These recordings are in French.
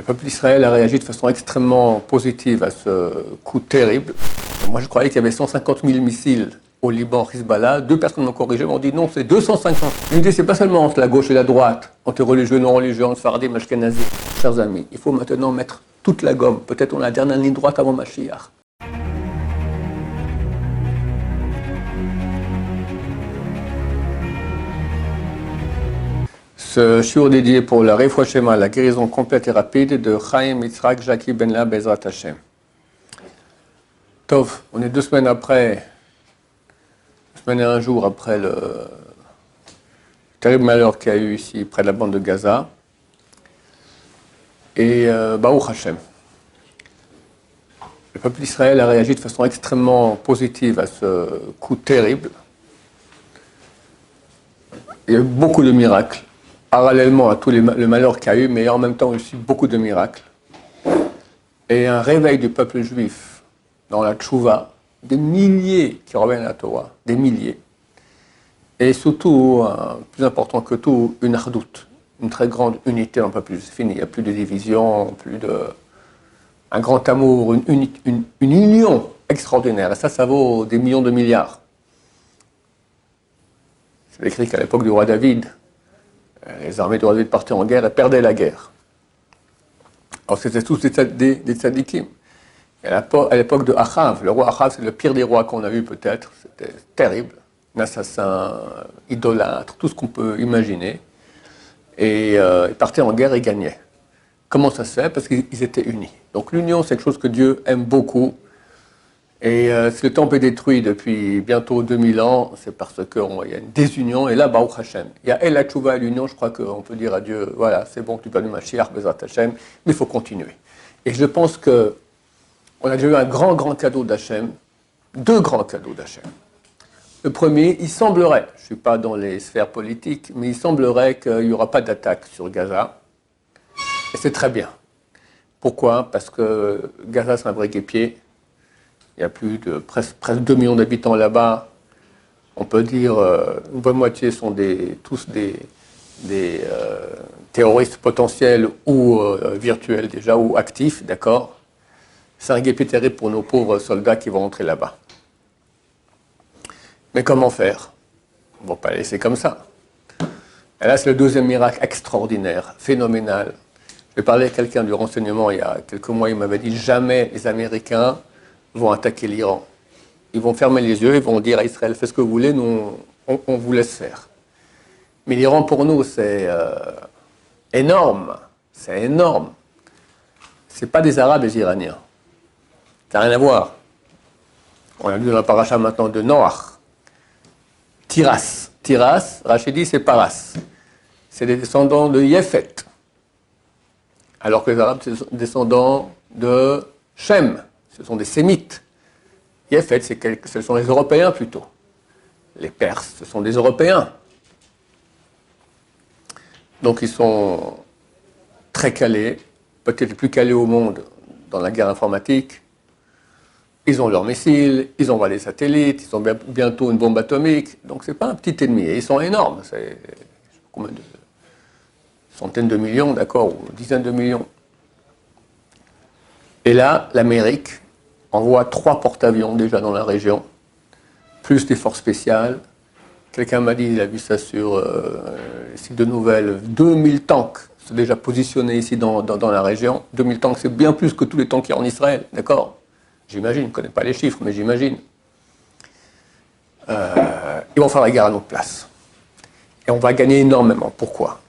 Le peuple d'Israël a réagi de façon extrêmement positive à ce coup terrible. Moi, je croyais qu'il y avait 150 000 missiles au Liban, Hezbollah. Deux personnes m'ont corrigé, m'ont dit non, c'est 250. L'idée, c'est pas seulement entre la gauche et la droite, entre religieux, non religieux, entre Sfardim, Ashkenazim. Chers amis, il faut maintenant mettre toute la gomme. Peut-être on a la dernière ligne droite avant Mashiach. Ce shiur dédié pour la Refoua Shema, la guérison complète et rapide de Chaim Yitzhak Jackie Benla Bezrat Hashem. Tov, on est 2 semaines après, 2 semaines et 1 jour après le terrible malheur qu'il y a eu ici près de la bande de Gaza. Et Baruch Hashem. Le peuple d'Israël a réagi de façon extrêmement positive à ce coup terrible. Il y a eu beaucoup de miracles. Parallèlement à tout le malheur qu'il y a eu, mais en même temps aussi beaucoup de miracles. Et un réveil du peuple juif dans la tchouva, des milliers qui reviennent à la Torah, des milliers. Et surtout, plus important que tout, une ardoute, une très grande unité dans le peuple juif. C'est fini, il n'y a plus de division, plus de... un grand amour, une union extraordinaire. Et ça vaut des millions de milliards. C'est écrit qu'à l'époque du roi David, les armées du roi David partaient en guerre et perdaient la guerre. Alors c'était tous des tzadikim. Et à l'époque de Achav, le roi Achav, c'est le pire des rois qu'on a eu peut-être. C'était terrible. Un assassin, idolâtre, tout ce qu'on peut imaginer. Et ils partaient en guerre et gagnaient. Comment ça se fait? Parce qu'ils étaient unis. Donc l'union, c'est quelque chose que Dieu aime beaucoup. Et si le temple est détruit depuis bientôt 2000 ans, c'est parce qu'il y a une désunion. Et là, Baruch Hashem. Il y a El Tchouva et l'union, je crois qu'on peut dire à Dieu, voilà, c'est bon, tu peux nous Mashiach, Bezrat Hashem, mais il faut continuer. Et je pense qu'on a déjà eu un grand cadeau d'Hachem, 2 grands cadeaux d'Hachem. Le premier, il semblerait, je ne suis pas dans les sphères politiques, mais il semblerait qu'il n'y aura pas d'attaque sur Gaza. Et c'est très bien. Pourquoi? Parce que Gaza, c'est un vrai guêpier. Il y a plus de presque 2 millions d'habitants là-bas. On peut dire une bonne moitié sont tous des terroristes potentiels ou virtuels déjà, ou actifs, d'accord? C'est un guêpier terrible pour nos pauvres soldats qui vont entrer là-bas. Mais comment faire? On ne va pas laisser comme ça. Et là, c'est le 2e miracle extraordinaire, phénoménal. J'ai parlé à quelqu'un du renseignement il y a quelques mois, il m'avait dit jamais les Américains vont attaquer l'Iran. Ils vont fermer les yeux, ils vont dire à Israël, faites ce que vous voulez, nous, on vous laisse faire. Mais l'Iran, pour nous, c'est énorme. C'est énorme. Ce n'est pas des Arabes, les Iraniens. Ça n'a rien à voir. On a lu dans la paracha maintenant de Noach. Tiras. Tiras, Rachid dit, c'est Paras. C'est des descendants de Yefet. Alors que les Arabes, c'est des descendants de Shem. Ce sont des Sémites. Yefet, ce sont les Européens plutôt. Les Perses, ce sont des Européens. Donc ils sont très calés, peut-être les plus calés au monde dans la guerre informatique. Ils ont leurs missiles, ils envoient des satellites, ils ont bientôt une bombe atomique. Donc ce n'est pas un petit ennemi. Et ils sont énormes. C'est combien de centaines de millions, d'accord, ou dizaines de millions. Et là, l'Amérique envoie 3 porte-avions déjà dans la région, plus des forces spéciales. Quelqu'un m'a dit, il a vu ça sur les sites de nouvelles, 2000 tanks sont déjà positionnés ici dans la région. 2000 tanks, c'est bien plus que tous les tanks qu'il y a en Israël, d'accord? J'imagine, je ne connais pas les chiffres, mais j'imagine. Ils vont faire la guerre à notre place. Et on va gagner énormément. Pourquoi?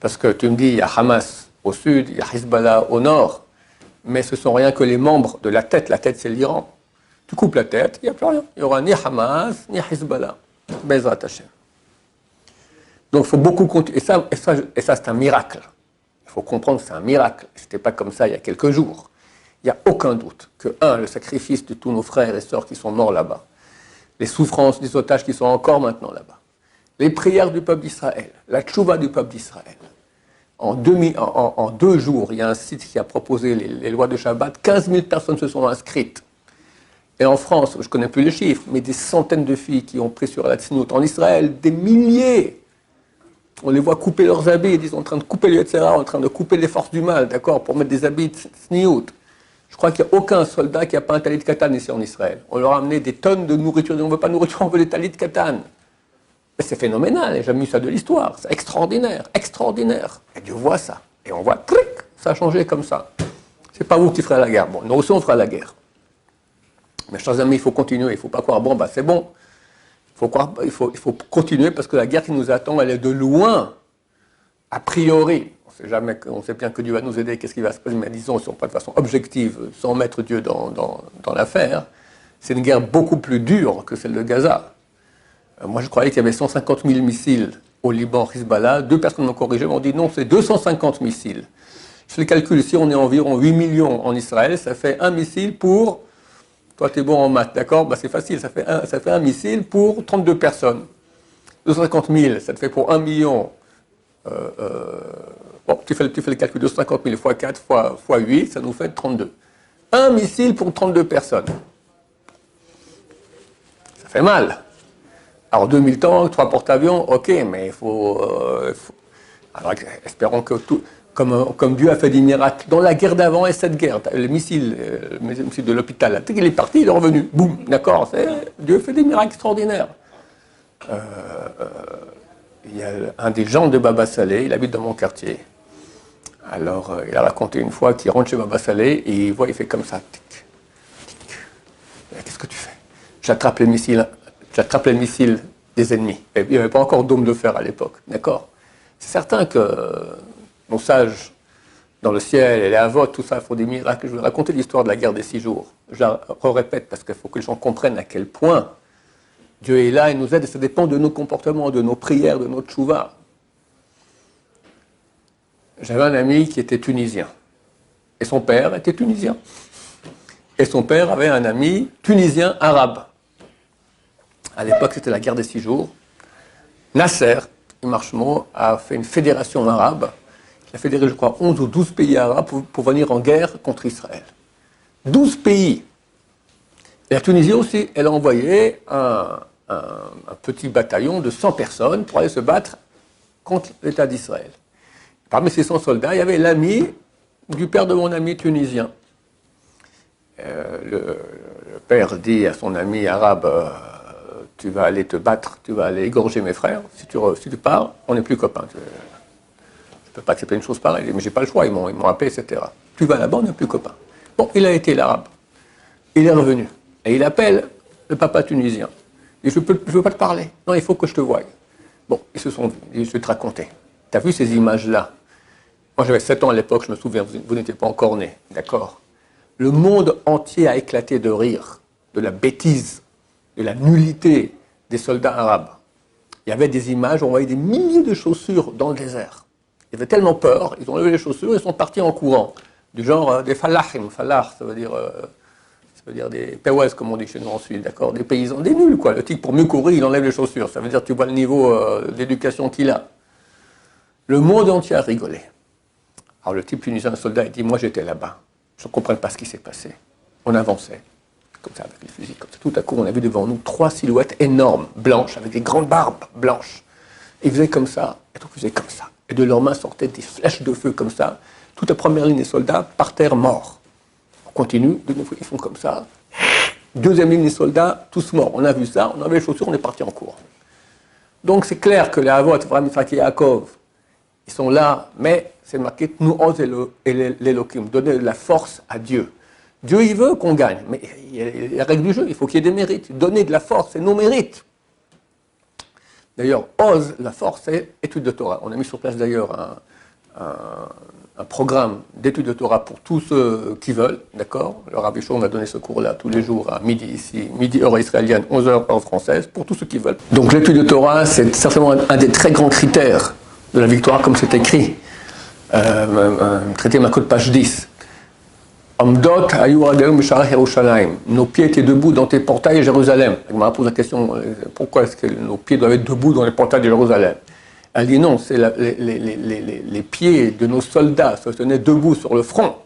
Parce que tu me dis, il y a Hamas au sud, il y a Hezbollah au nord, mais ce ne sont rien que les membres de la tête. La tête, c'est l'Iran. Tu coupes la tête, il n'y a plus rien. Il n'y aura ni Hamas, ni Hezbollah. Bezrat Hashem. Donc il faut beaucoup continuer. Et ça c'est un miracle. Il faut comprendre que c'est un miracle. Ce n'était pas comme ça il y a quelques jours. Il n'y a aucun doute que, le sacrifice de tous nos frères et sœurs qui sont morts là-bas, les souffrances des otages qui sont encore maintenant là-bas, les prières du peuple d'Israël, la tchouva du peuple d'Israël. En 2 jours, il y a un site qui a proposé les lois de Shabbat, 15 000 personnes se sont inscrites. Et en France, je ne connais plus les chiffres, mais des centaines de filles qui ont pris sur la tznout. En Israël, des milliers. On les voit couper leurs habits, ils disent en train de couper le Yetzirah, en train de couper les forces du mal, d'accord, pour mettre des habits sniout. Je crois qu'il n'y a aucun soldat qui n'a pas un talit katan ici en Israël. On leur a amené des tonnes de nourriture. On ne veut pas de nourriture, on veut des talit katan. C'est phénoménal, j'ai jamais vu ça de l'histoire. C'est extraordinaire, extraordinaire. Et Dieu voit ça. Et on voit, tric, ça a changé comme ça. C'est pas vous qui ferez la guerre. Bon, nous aussi on fera la guerre. Mais chers amis, il faut continuer. Il ne faut pas croire, bon, bah c'est bon. Il faut continuer parce que la guerre qui nous attend, elle est de loin, a priori. On sait bien que Dieu va nous aider, qu'est-ce qui va se passer, mais disons, si on pas de façon objective, sans mettre Dieu dans l'affaire, c'est une guerre beaucoup plus dure que celle de Gaza. Moi, je croyais qu'il y avait 150 000 missiles au Liban, Hezbollah. 2 personnes m'ont corrigé, m'ont dit non, c'est 250 missiles. Je fais le calcul, ici, on est environ 8 millions en Israël, ça fait un missile pour... Toi, tu es bon en maths, d'accord? Bah, c'est facile, ça fait un missile pour 32 personnes. 250 000, ça te fait pour 1 million... bon, tu fais le calcul, 250 000 fois 4 fois 8, ça nous fait 32. Un missile pour 32 personnes. Ça fait mal. Alors 2000 tanks, 3 porte-avions, ok, mais il faut... Alors espérons que tout... Comme Dieu a fait des miracles dans la guerre d'avant et cette guerre, le missile de l'hôpital, dès qu'il est parti, il est revenu. Boum, d'accord, Dieu fait des miracles extraordinaires. Il y a un des gens de Baba Saleh, il habite dans mon quartier. Alors, il a raconté une fois qu'il rentre chez Baba Saleh et il voit, il fait comme ça, tic, tic. Qu'est-ce que tu fais? J'attrape les missiles des ennemis. Il n'y avait pas encore d'homme de fer à l'époque, d'accord? C'est certain que nos sages dans le ciel et les avots, tout ça, font des miracles. Je vais raconter l'histoire de la guerre des 6 jours. Je la répète parce qu'il faut que les gens comprennent à quel point Dieu est là et nous aide, et ça dépend de nos comportements, de nos prières, de notre tchouva. J'avais un ami qui était tunisien, et son père était tunisien. Et son père avait un ami tunisien arabe. À l'époque, c'était la guerre des 6 jours. Nasser, Marchemont, a fait une fédération arabe. Il a fédéré, je crois, 11 ou 12 pays arabes pour venir en guerre contre Israël. 12 pays. Et la Tunisie aussi, elle a envoyé un petit bataillon de 100 personnes pour aller se battre contre l'État d'Israël. Parmi ces 100 soldats, il y avait l'ami du père de mon ami tunisien. Le père dit à son ami arabe, tu vas aller te battre, tu vas aller égorger mes frères, si tu pars, on n'est plus copains. Je ne peux pas accepter une chose pareille, mais j'ai pas le choix, ils m'ont appelé, etc. Tu vas là-bas, on n'est plus copains. Bon, il a été l'arabe. Il est revenu. Et il appelle le papa tunisien. Et je veux pas te parler. Non, il faut que je te voie. Bon, ils se sont vus. Je vais te raconter. Tu as vu ces images-là? Moi, j'avais 7 ans à l'époque, je me souviens, vous n'étiez pas encore né. D'accord? Le monde entier a éclaté de rire, de la bêtise, de la nullité des soldats arabes. Il y avait des images, on voyait des milliers de chaussures dans le désert. Ils avaient tellement peur, ils ont levé les chaussures et sont partis en courant. Du genre des falahim, falah, ça veut dire des pewes, comme on dit chez nous en Suisse, d'accord? Des paysans, des nuls, quoi. Le type, pour mieux courir, il enlève les chaussures. Ça veut dire que tu vois le niveau d'éducation qu'il a. Le monde entier a rigolé. Alors le type tunisien, un soldat, il dit, moi j'étais là-bas. Je ne comprends pas ce qui s'est passé. On avançait, comme ça, avec les fusils, comme ça. Tout à coup, on a vu devant nous 3 silhouettes énormes, blanches, avec des grandes barbes blanches. Ils faisaient comme ça, et donc ils faisaient comme ça. Et de leurs mains sortaient des flèches de feu comme ça. Toute la première ligne des soldats par terre morts. On continue, de nouveau, ils font comme ça. Deuxième ligne des soldats, tous morts. On a vu ça, on avait les chaussures, on est parti en cours. Donc c'est clair que les Avot, Avraham, Yitzhak et Yaakov, ils sont là, mais c'est marqué, nous ose et l'Elohim, donner de la force à Dieu. Dieu, il veut qu'on gagne, mais il y a la règle du jeu, il faut qu'il y ait des mérites. Donner de la force, c'est nos mérites. D'ailleurs, ose, la force, c'est étude de Torah. On a mis sur place d'ailleurs un programme d'études de Torah pour tous ceux qui veulent, d'accord? Le Rabbi Shon va donner ce cours-là tous les jours à midi ici, midi heure israélienne, 11h heure française, pour tous ceux qui veulent. Donc l'étude de Torah, c'est certainement un des très grands critères de la victoire, comme c'est écrit. Traité Makot, page 10. Amdot ayu ragalim b'sharach Yerushalayim. Nos pieds étaient debout dans tes portails de Jérusalem. Je me pose la question, pourquoi est-ce que nos pieds doivent être debout dans les portails de Jérusalem? Elle dit non, c'est les pieds de nos soldats se tenaient debout sur le front.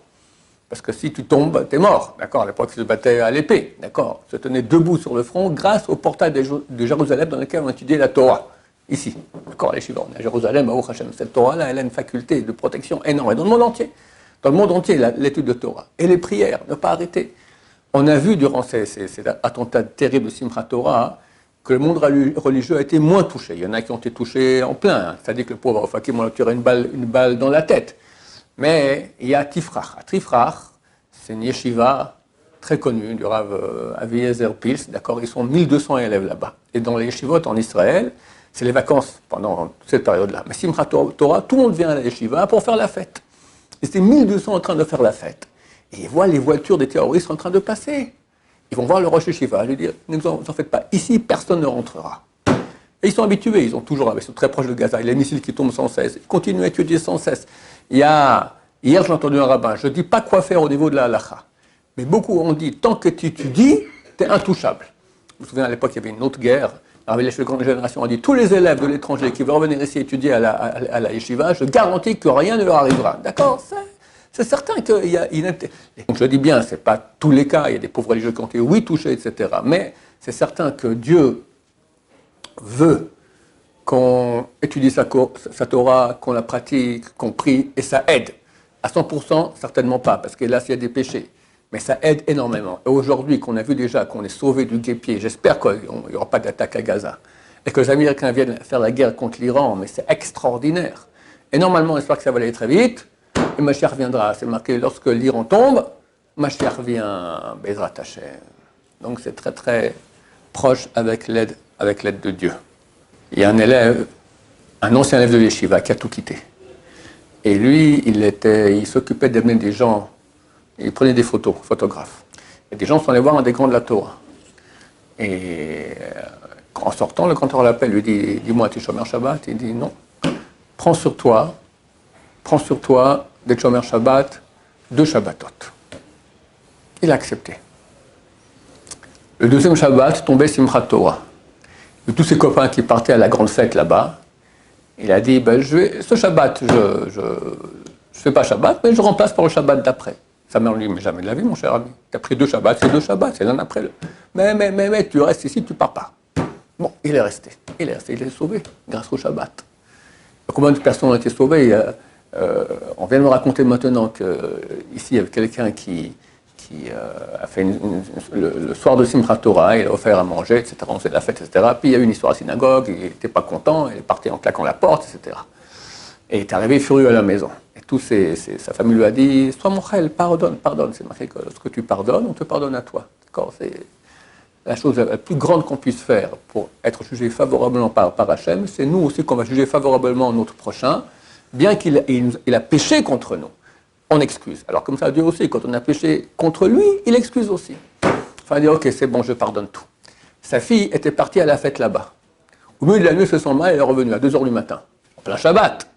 Parce que si tu tombes, t'es mort. D'accord? À l'époque, ils se battaient à l'épée. D'accord? Se tenaient debout sur le front grâce au portail de Jérusalem dans lequel on étudiait la Torah. ici. D'accord, les Yeshiva, on est à Jérusalem, Baruch Hashem. Cette Torah-là, elle a une faculté de protection énorme. Et dans le monde entier. Dans le monde entier, l'étude de Torah. Et les prières, ne pas arrêter. On a vu durant ces attentats terribles de Simchat Torah que le monde religieux a été moins touché. Il y en a qui ont été touchés en plein. C'est-à-dire que le pauvre Ofakim, on a tiré une balle dans la tête. Mais il y a Tifrach. À Tifrach, c'est une yeshiva très connue du Rav Aviezer Pils. D'accord, ils sont 1200 élèves là-bas. Et dans les yeshivot en Israël, c'est les vacances pendant cette période-là. Mais Simchat Torah, tout le monde vient à la yeshiva pour faire la fête. Et c'est 1200 en train de faire la fête. Et ils voient les voitures des terroristes en train de passer. Ils vont voir le Rosh Yeshiva, lui dire, ne vous en faites pas, ici personne ne rentrera. Et ils sont habitués, ils sont très proches de Gaza, il y a les missiles qui tombent sans cesse, ils continuent à étudier sans cesse. Hier j'ai entendu un rabbin, je ne dis pas quoi faire au niveau de la halakha, mais beaucoup ont dit, tant que tu étudies, tu es intouchable. Je me souviens à l'époque, il y avait une autre guerre, les grandes générations ont dit, tous les élèves de l'étranger qui veulent revenir ici étudier à la yeshiva, je garantis que rien ne leur arrivera. D'accord, c'est certain qu'il y a une... Donc je dis bien, ce n'est pas tous les cas, il y a des pauvres religieux qui ont été, oui, touchés, etc. Mais c'est certain que Dieu veut qu'on étudie sa Torah, qu'on la pratique, qu'on prie, et ça aide. À 100%, certainement pas, parce que là, il y a des péchés. Mais ça aide énormément. Et aujourd'hui, qu'on a vu déjà qu'on est sauvé du guêpier, j'espère qu'il n'y aura pas d'attaque à Gaza, et que les Américains viennent faire la guerre contre l'Iran, mais c'est extraordinaire. Et normalement, j'espère que ça va aller très vite. Et Mashiach viendra, c'est marqué, lorsque l'Iran tombe, Mashiach vient, Bezrat Hashem. Donc c'est très très proche avec l'aide de Dieu. Il y a un ancien élève de l'Yeshiva qui a tout quitté. Et lui, il s'occupait d'amener des gens, il prenait des photos, photographe. Et des gens sont allés voir un des grands de la Torah. Et en sortant, le grand Torah l'appelle, lui dit, dis-moi, tu es Shomer Shabbat? Il dit non. Prends sur toi des Shomer Shabbat, 2 Shabbatot. Il a accepté. Le deuxième Shabbat tombait Simchat Torah. De tous ses copains qui partaient à la grande fête là-bas, il a dit, ce Shabbat, je fais pas Shabbat, mais je remplace par le Shabbat d'après. Sa mère lui dit, mais jamais de la vie, mon cher ami. Tu as pris 2 Shabbats, c'est 2 Shabbats, c'est l'un après le. Mais tu restes ici, tu pars pas. Bon, il est resté, il est sauvé grâce au Shabbat. Combien de personnes ont été sauvées? On vient de me raconter maintenant qu'ici, il y avait quelqu'un qui a fait le soir de Simchat Torah, il a offert à manger, etc. On faisait de la fête, etc. Puis il y a eu une histoire à la synagogue, il n'était pas content, il est parti en claquant la porte, etc. Et il est arrivé furieux à la maison. Et sa famille lui a dit, sois mon chel, pardonne. C'est marqué que lorsque tu pardonnes, on te pardonne à toi. D'accord? C'est la chose la plus grande qu'on puisse faire pour être jugé favorablement par Hachem, c'est nous aussi qu'on va juger favorablement notre prochain, bien qu'il a péché contre nous. On excuse. Alors comme ça, Dieu aussi, quand on a péché contre lui, il excuse aussi. Enfin, dire, ok, c'est bon, je pardonne tout. Sa fille était partie à la fête là-bas. Au milieu de la nuit, elle se sent mal, elle est revenue à 2h du matin, en plein Shabbat.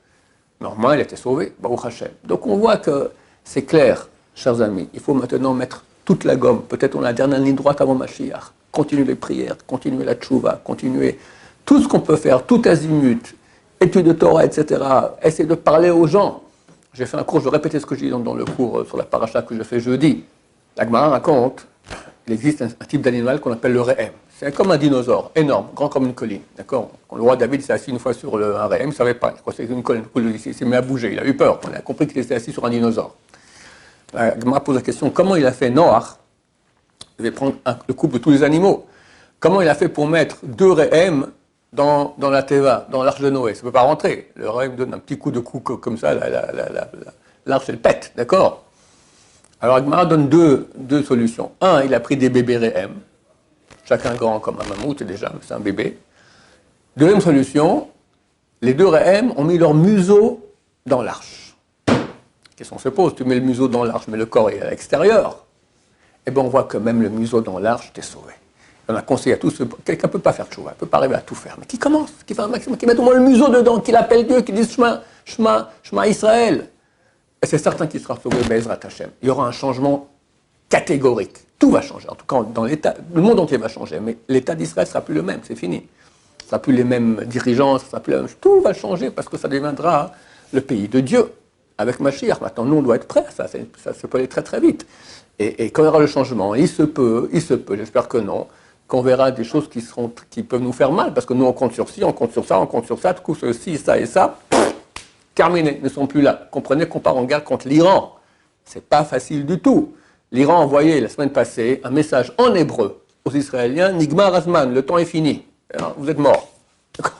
Normalement, elle était sauvée, Baruch Hashem. Donc on voit que c'est clair, chers amis, il faut maintenant mettre toute la gomme. Peut-être on a la dernière ligne droite avant Mashiach. Continuer les prières, continuer la tchouva, continuer tout ce qu'on peut faire, tout azimut, études de Torah, etc. Essayer de parler aux gens. J'ai fait un cours, je vais répéter ce que j'ai dit dans le cours sur la paracha que je fais jeudi. La Gemara raconte, il existe un type d'animal qu'on appelle le rehem. C'est comme un dinosaure, énorme, grand comme une colline. D'accord? Quand le roi David s'est assis une fois sur un rehem, il ne savait pas. C'est une colline, il s'est mis à bouger, il a eu peur. On a compris qu'il était assis sur un dinosaure. La Gemara pose la question, comment il a fait Noach? Il devait prendre le couple de tous les animaux. Comment il a fait pour mettre 2 rehem dans la Teva, dans l'arche de Noé? Ça ne peut pas rentrer. Le rehem donne un petit coup de cou comme ça, l'arche elle pète, d'accord? Alors Agmara donne deux solutions. Un, il a pris des bébés rehem, chacun grand comme un mammouth déjà, c'est un bébé. Deuxième solution, les 2 rehem ont mis leur museau dans l'arche. Question se pose, tu mets le museau dans l'arche, mais le corps est à l'extérieur. Eh bien on voit que même le museau dans l'arche, t'es sauvé. On a conseillé à tous, quelqu'un ne peut pas faire tchouva, il ne peut pas arriver à tout faire, mais qui commence, qui fait un maximum, qui met au moins le museau dedans, qui l'appelle Dieu, qui dit Shema Israël. Et c'est certain qu'il sera sauvé, Bezrat Hashem. Il y aura un changement catégorique. Tout va changer. En tout cas, dans l'État, le monde entier va changer, mais l'État d'Israël ne sera plus le même, c'est fini. Ce ne sera plus les mêmes dirigeants, ce sera plus la même chose. Tout va changer parce que ça deviendra le pays de Dieu. Avec Mashiach, maintenant, nous, on doit être prêts à ça. Ça se peut aller très très vite. Et quand il y aura le changement, il se peut, j'espère que non, qu'on verra des choses qui peuvent nous faire mal, parce que nous on compte sur ci, on compte sur ça, on compte sur ça, tout coup ceci, ça et ça, terminé, ne sont plus là. Comprenez qu'on part en guerre contre l'Iran. C'est pas facile du tout. L'Iran a envoyé la semaine passée un message en hébreu aux Israéliens, Nigmar Azman, le temps est fini, alors, vous êtes morts.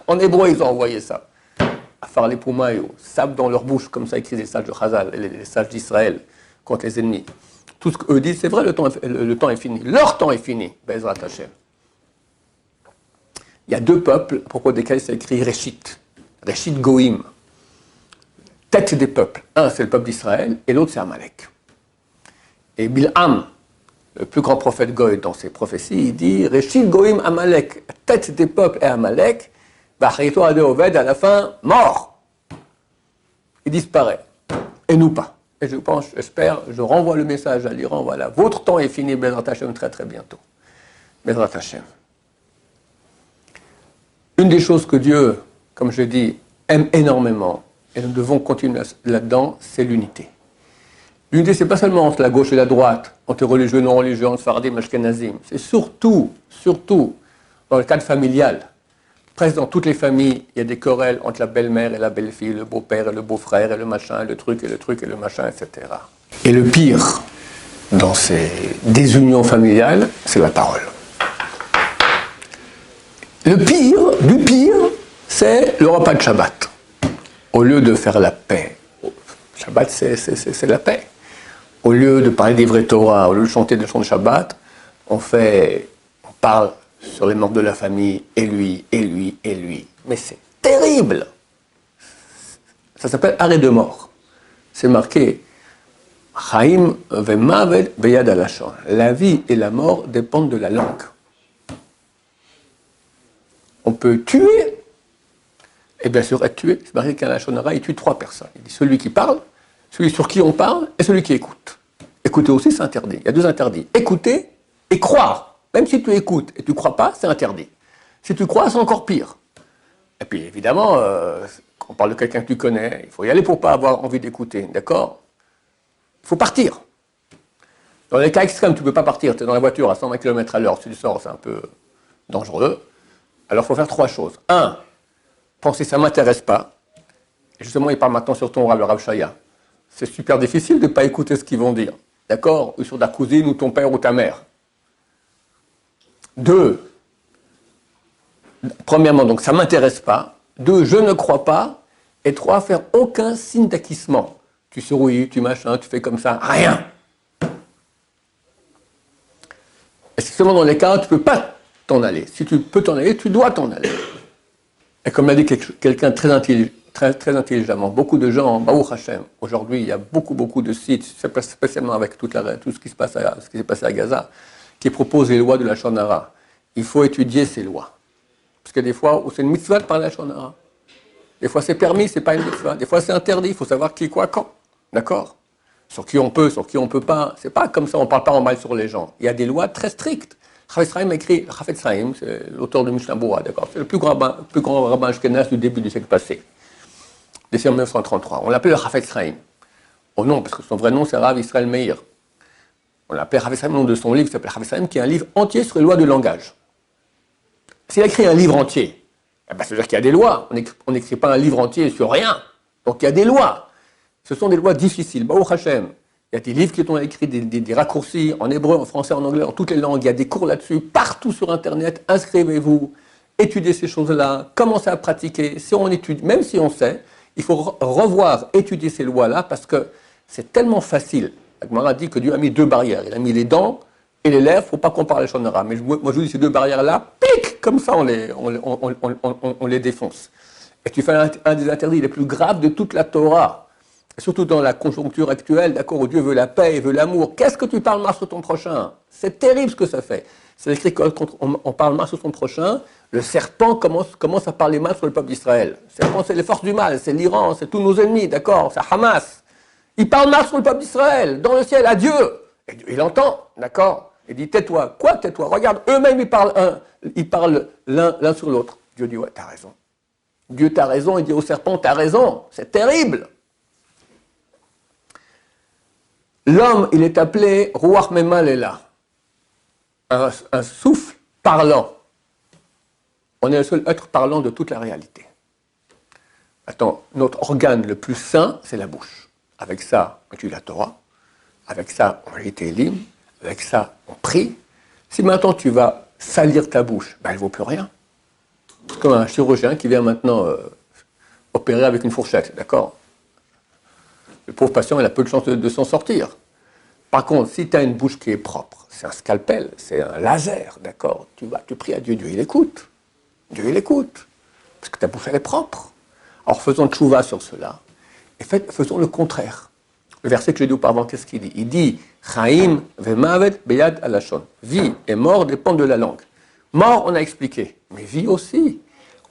En hébreu ils ont envoyé ça. À faire les poumailles, sable dans leur bouche, comme ça écrit les sages de Chazal, les sages d'Israël contre les ennemis. Tout ce qu'eux disent, c'est vrai, le temps est fini. Leur temps est fini, Bezrat Hashem. Il y a deux peuples à propos desquels c'est écrit Réchit. Réchit Goïm. Tête des peuples. Un, c'est le peuple d'Israël, et l'autre, c'est Amalek. Et Bilham, le plus grand prophète Goï dans ses prophéties, il dit Réchit Goïm Amalek. Tête des peuples et Amalek. Bachayito Ade Oved, à la fin, mort. Il disparaît. Et nous pas. Et je pense, j'espère, je renvoie le message à l'Iran, voilà, votre temps est fini, Bezrat Hashem, très très bientôt. Bezrat Hashem. Une des choses que Dieu, comme je dis, aime énormément, et nous devons continuer là-dedans, c'est l'unité. L'unité, c'est pas seulement entre la gauche et la droite, entre religieux, non religieux, entre Sfardim, Ashkenazim. C'est surtout, dans le cadre familial. Presque dans toutes les familles, il y a des querelles entre la belle-mère et la belle-fille, le beau-père et le beau-frère, et le machin, et le truc, et le truc, et le machin, etc. Et le pire dans ces désunions familiales, c'est la parole. Le pire, du pire, c'est le repas de Shabbat. Au lieu de faire la paix, Shabbat c'est la paix. Au lieu de parler des vrais Torah, au lieu de chanter des chants de Shabbat, on parle sur les membres de la famille, et lui, et lui, et lui. Mais c'est terrible. Ça s'appelle arrêt de mort. C'est marqué Chaim ve'mavet beyad halashon. La vie et la mort dépendent de la langue. On peut tuer, et bien sûr être tué. C'est marqué qu'un lachonara, il tue 3 personnes. Il dit celui qui parle, celui sur qui on parle, et celui qui écoute. Écouter aussi, c'est interdit. Il y a 2 interdits. Écouter et croire. Même si tu écoutes et tu ne crois pas, c'est interdit. Si tu crois, c'est encore pire. Et puis évidemment, quand on parle de quelqu'un que tu connais, il faut y aller pour ne pas avoir envie d'écouter, d'accord? Il faut partir. Dans les cas extrêmes, tu ne peux pas partir, tu es dans la voiture à 120 km à l'heure, si tu sors, c'est un peu dangereux. Alors il faut faire 3 choses. 1, penser ça ne m'intéresse pas. Et justement, il parle maintenant sur ton Rav, le Rav Shaya. C'est super difficile de ne pas écouter ce qu'ils vont dire, d'accord? Ou sur ta cousine, ou ton père, ou ta mère. 2, premièrement, donc ça ne m'intéresse pas. 2, je ne crois pas. Et 3, faire aucun signe d'acquissement. Tu souris, tu machin, tu fais comme ça, rien. Et c'est seulement dans les cas où tu ne peux pas t'en aller. Si tu peux t'en aller, tu dois t'en aller. Et comme l'a dit quelqu'un très intelligemment, beaucoup de gens, Baruch Hashem, aujourd'hui il y a beaucoup de sites, spécialement avec tout ce qui s'est passé à Gaza, qui propose les lois de la Lachon Hara. Il faut étudier ces lois. Parce que des fois, c'est une mitzvah de parler la Lachon Hara. Des fois, c'est permis, c'est pas une mitzvah. Des fois, c'est interdit, il faut savoir qui, quoi, quand. D'accord? Sur qui on peut pas. C'est pas comme ça, on parle pas en mal sur les gens. Il y a des lois très strictes. Chafetz Chaim a écrit, Chafetz Chaim, c'est l'auteur de Mishnah Berurah, d'accord? C'est le plus grand rabbin ashkénaze du début du siècle passé. Décembre 1933. On l'appelait le Chafetz Chaim. Au nom, parce que son vrai nom, c'est Rav Israël Meir. On l'appelle Chafetz Chaim, le nom de son livre qui s'appelle Chafetz Chaim, qui est un livre entier sur les lois de langage. S'il a écrit un livre entier, ça veut dire qu'il y a des lois. On n'écrit pas un livre entier sur rien. Donc il y a des lois. Ce sont des lois difficiles. Baruch Hashem. Il y a des livres qui ont écrit des raccourcis en hébreu, en français, en anglais, en toutes les langues. Il y a des cours là-dessus, partout sur Internet. Inscrivez-vous, étudiez ces choses-là, commencez à pratiquer. Si on étudie, même si on sait, il faut revoir, étudier ces lois-là, parce que c'est tellement facile. La Gemara dit que Dieu a mis 2 barrières. Il a mis les dents et les lèvres. Il ne faut pas qu'on parle Lachon Hara. Mais moi, je vous dis, ces 2 barrières-là, pic, comme ça, on les défonce. Et tu fais un des interdits les plus graves de toute la Torah. Surtout dans la conjoncture actuelle, d'accord, où Dieu veut la paix et veut l'amour. Qu'est-ce que tu parles mal sur ton prochain? C'est terrible ce que ça fait. C'est écrit qu'on parle mal sur son prochain. Le serpent commence à parler mal sur le peuple d'Israël. Le serpent, c'est les forces du mal, c'est l'Iran, c'est tous nos ennemis, d'accord, c'est Hamas. Il parle mal sur le peuple d'Israël, dans le ciel, à Dieu. Et Dieu, il entend, d'accord? Il dit, tais-toi. Quoi, tais-toi? Regarde, eux-mêmes, ils parlent l'un sur l'autre. Dieu dit, ouais, t'as raison. Dieu, t'as raison. Il dit au serpent, t'as raison. C'est terrible. L'homme, il est appelé Ruach Memalela, un souffle parlant. On est le seul être parlant de toute la réalité. Attends, notre organe le plus sain, c'est la bouche. Avec ça, on étudie la Torah. Avec ça, on lit Télim. Avec ça, on prie. Si maintenant tu vas salir ta bouche, ben, elle ne vaut plus rien. C'est comme un chirurgien qui vient maintenant opérer avec une fourchette, d'accord? Le pauvre patient, il a peu de chance de s'en sortir. Par contre, si tu as une bouche qui est propre, c'est un scalpel, c'est un laser, d'accord? Tu pries à Dieu, Dieu il écoute. Dieu il écoute. Parce que ta bouche elle est propre. Alors faisons tchouva sur cela. Et faisons le contraire. Le verset que j'ai dit auparavant, qu'est-ce qu'il dit? Il dit Chaim vemavet beyad alashon. Vie et mort dépendent de la langue. Mort, on a expliqué. Mais vie aussi.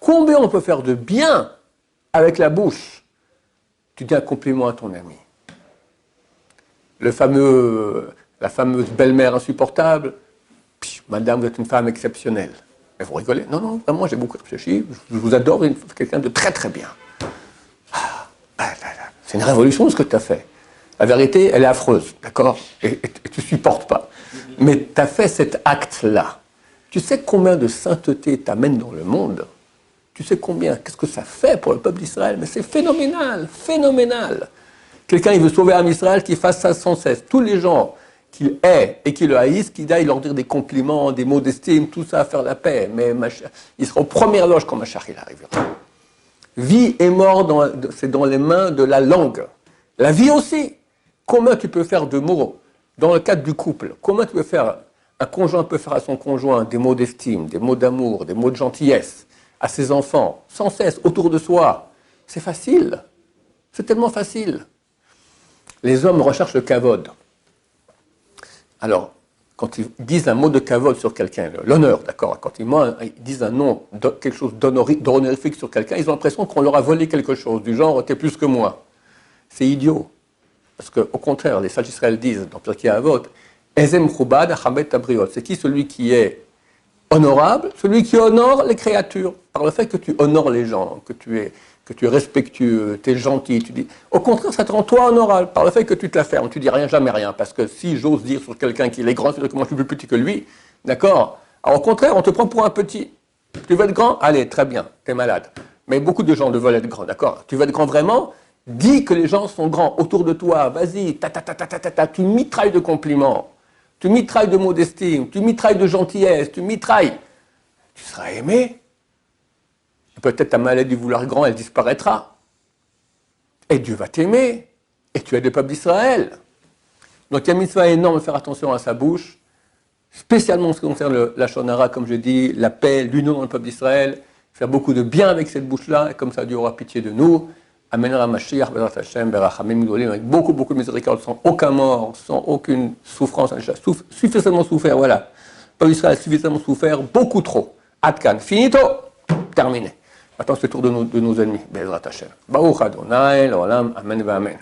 Combien on peut faire de bien avec la bouche? Tu dis un compliment à ton ami. La fameuse belle-mère insupportable. Madame, vous êtes une femme exceptionnelle. Mais vous rigolez? Non, non, vraiment, j'ai beaucoup réfléchi. Je vous adore, quelqu'un de très très bien. C'est une révolution ce que tu as fait. La vérité, elle est affreuse, d'accord? Et tu ne supportes pas. Mais tu as fait cet acte-là. Tu sais combien de sainteté t'amène dans le monde? Tu sais combien? Qu'est-ce que ça fait pour le peuple d'Israël? Mais c'est phénoménal, phénoménal. Quelqu'un, il veut sauver un Israël, qu'il fasse ça sans cesse. Tous les gens qu'il hait et qui le haïssent, qu'il aille leur dire des compliments, des mots d'estime, tout ça à faire la paix. Mais il sera aux premières loges quand Machar il arrivera. Vie et mort, c'est dans les mains de la langue. La vie aussi. Comment tu peux faire de mots dans le cadre du couple? Comment tu peux faire, un conjoint peut faire à son conjoint des mots d'estime, des mots d'amour, des mots de gentillesse, à ses enfants, sans cesse, autour de soi? C'est facile. C'est tellement facile. Les hommes recherchent le kavod. Alors, quand ils disent un mot de kavod sur quelqu'un, l'honneur, d'accord, quand ils disent un nom, quelque chose d'honorifique sur quelqu'un, ils ont l'impression qu'on leur a volé quelque chose, du genre, t'es plus que moi. C'est idiot. Parce qu'au contraire, les sages d'Israël disent, dans Pirkei Avot, Ezem Chubad Achabet Tabriot. C'est qui celui qui est honorable? Celui qui honore les créatures. Par le fait que tu honores les gens, que tu es respectueux, tu es gentil, tu dis. Au contraire, ça te rend toi honorable. Par le fait que tu te la fermes, tu dis rien, jamais rien. Parce que si j'ose dire sur quelqu'un qu'il est grand, c'est-à-dire que moi je suis plus petit que lui, d'accord? Alors au contraire, on te prend pour un petit. Tu veux être grand? Allez, très bien, tu es malade. Mais beaucoup de gens veulent être grands, d'accord? Tu veux être grand vraiment? Dis que les gens sont grands autour de toi, vas-y, tu mitrailles de compliments, tu mitrailles de mots d'estime, tu mitrailles de gentillesse, tu mitrailles. Tu seras aimé. Peut-être ta maladie de vouloir grand, elle disparaîtra. Et Dieu va t'aimer. Et tu es le peuple d'Israël. Donc il y a une mitzvah énorme de faire attention à sa bouche, spécialement en ce qui concerne la shonara, comme je dis, la paix, l'union dans le peuple d'Israël, faire beaucoup de bien avec cette bouche-là, et comme ça Dieu aura pitié de nous. Amènera Mashiach, Bezrat Hashem, Berachamim Gdolim, avec beaucoup, beaucoup de miséricorde, sans aucun mort, sans aucune souffrance, suffisamment souffert, voilà. Le peuple d'Israël a suffisamment souffert, beaucoup trop. Adkan, finito, terminé. Maintenant, c'est le tour de nos ennemis, Bezrat Hashem. Baruch Adonai, l'olam, amen, amen.